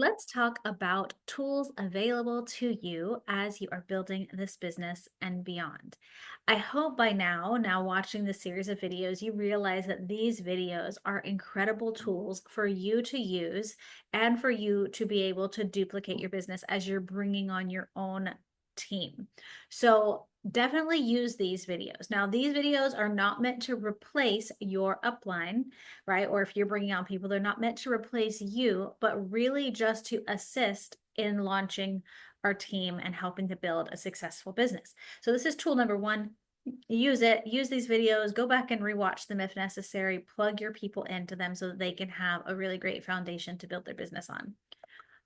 Let's talk about tools available to you as you are building this business and beyond. I hope by now watching this series of videos, you realize that these videos are incredible tools for you to use and for you to be able to duplicate your business as you're bringing on your own team. So definitely use these videos. Now, these videos are not meant to replace your upline, right? Or if you're bringing on people, they're not meant to replace you, but really just to assist in launching our team and helping to build a successful business. So this is tool number one. Use it, use these videos, go back and rewatch them if necessary, plug your people into them so that they can have a really great foundation to build their business on.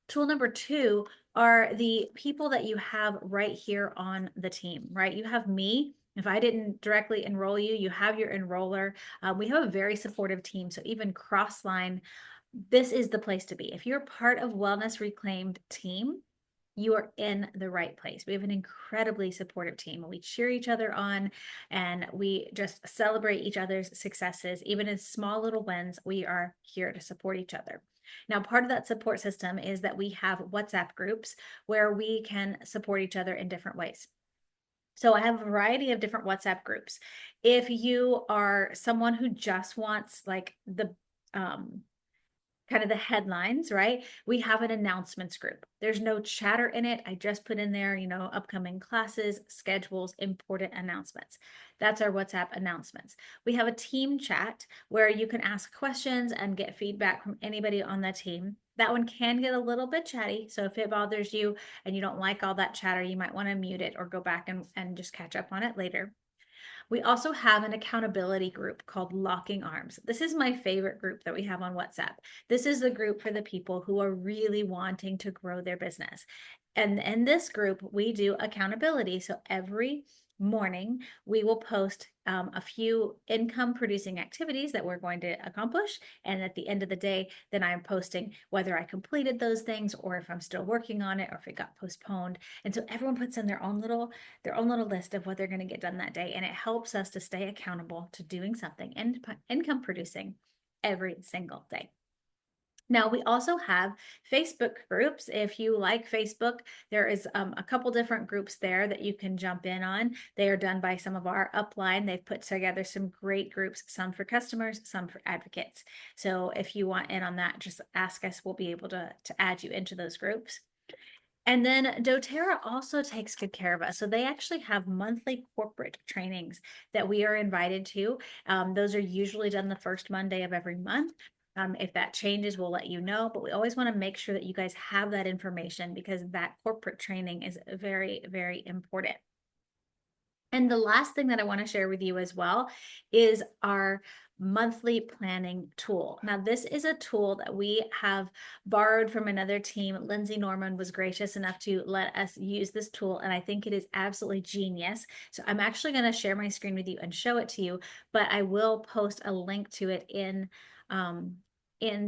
Tool number two are the people that you have right here on the team, right? You have me. If I didn't directly enroll you, you have your enroller. We have a very supportive team. So even Crossline, this is the place to be. If you're part of Wellness Reclaimed team, you are in the right place. We have an incredibly supportive team. We cheer each other on and we just celebrate each other's successes. Even in small little wins, we are here to support each other. Now, part of that support system is that we have WhatsApp groups where we can support each other in different ways. So I have a variety of different WhatsApp groups. If you are someone who just wants like the kind of the headlines, right? We have an announcements group. There's no chatter in it. I just put in there, upcoming classes, schedules, important announcements. That's our WhatsApp announcements. We have a team chat where you can ask questions and get feedback from anybody on the team. That one can get a little bit chatty. So if it bothers you and you don't like all that chatter, you might want to mute it or go back and just catch up on it later. We also have an accountability group called Locking Arms. This is my favorite group that we have on WhatsApp. This is the group for the people who are really wanting to grow their business. And in this group, we do accountability. So every morning, we will post a few income producing activities that we're going to accomplish. And at the end of the day, then I'm posting whether I completed those things or if I'm still working on it or if it got postponed. And so everyone puts in their own little list of what they're going to get done that day. And it helps us to stay accountable to doing something and income producing every single day. Now, we also have Facebook groups. If you like Facebook, there is a couple different groups there that you can jump in on. They are done by some of our upline. They've put together some great groups, some for customers, some for advocates. So if you want in on that, just ask us. We'll be able to add you into those groups. And then doTERRA also takes good care of us. So they actually have monthly corporate trainings that we are invited to. Those are usually done the first Monday of every month. If that changes, we'll let you know, but we always want to make sure that you guys have that information because that corporate training is very, very important. And the last thing that I want to share with you as well is our monthly planning tool. Now, this is a tool that we have borrowed from another team. Lindsay Norman was gracious enough to let us use this tool, and I think it is absolutely genius. So I'm actually going to share my screen with you and show it to you, but I will post a link to it in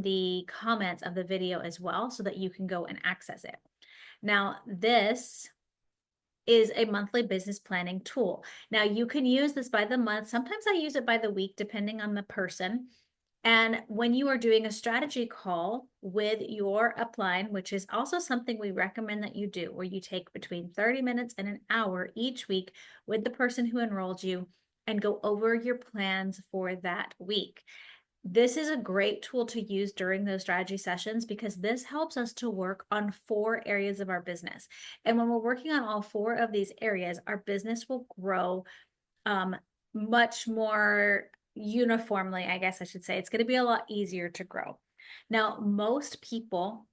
the comments of the video as well so that you can go and access it. Now, this is a monthly business planning tool. Now you can use this by the month. Sometimes I use it by the week, depending on the person. And when you are doing a strategy call with your upline, which is also something we recommend that you do, where you take between 30 minutes and an hour each week with the person who enrolled you and go over your plans for that week. This is a great tool to use during those strategy sessions because this helps us to work on 4 areas of our business. And when we're working on all 4 of these areas, our business will grow much more uniformly, I guess I should say. It's going to be a lot easier to grow. Now, most people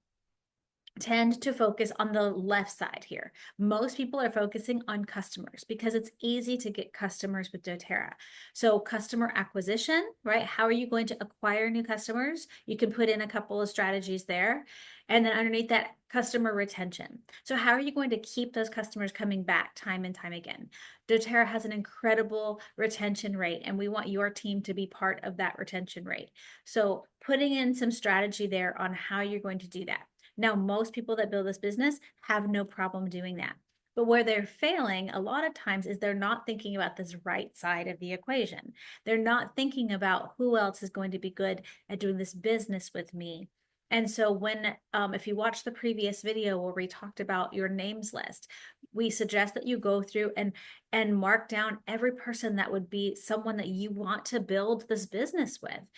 tend to focus on the left side here. Most people are focusing on customers because it's easy to get customers with doTERRA. So customer acquisition, right? How are you going to acquire new customers? You can put in a couple of strategies there. And then underneath that, customer retention. So how are you going to keep those customers coming back time and time again? doTERRA has an incredible retention rate, and we want your team to be part of that retention rate. So putting in some strategy there on how you're going to do that. Now, most people that build this business have no problem doing that. But where they're failing a lot of times is they're not thinking about this right side of the equation. They're not thinking about who else is going to be good at doing this business with me And so when, if you watch the previous video where we talked about your names list, we suggest that you go through and mark down every person that would be someone that you want to build this business with.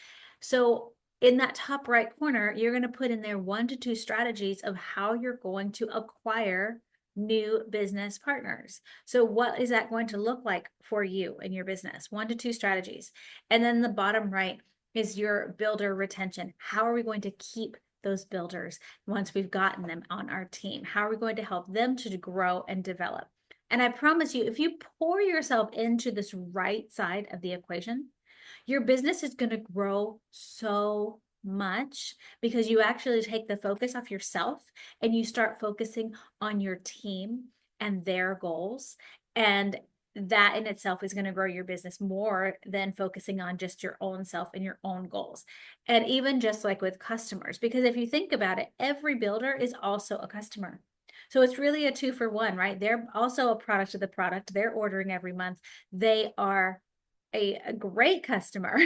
So in that top right corner, you're going to put in there 1 to 2 strategies of how you're going to acquire new business partners. So what is that going to look like for you in your business? 1 to 2 strategies. And then the bottom right is your builder retention. How are we going to keep those builders once we've gotten them on our team? How are we going to help them to grow and develop? And I promise you, if you pour yourself into this right side of the equation, your business is going to grow so much because you actually take the focus off yourself and you start focusing on your team and their goals. And that in itself is going to grow your business more than focusing on just your own self and your own goals. And even just like with customers, because if you think about it, every builder is also a customer. So it's really a 2 for 1, right? They're also a product of the product. They're ordering every month. They are a great customer.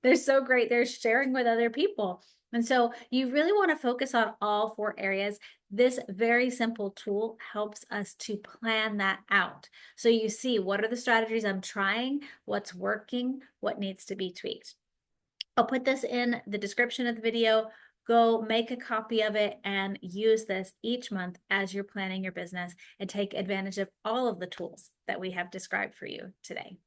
They're so great. They're sharing with other people. And so you really want to focus on all 4 areas. This very simple tool helps us to plan that out. So you see, what are the strategies I'm trying? What's working? What needs to be tweaked? I'll put this in the description of the video. Go make a copy of it and use this each month as you're planning your business and take advantage of all of the tools that we have described for you today.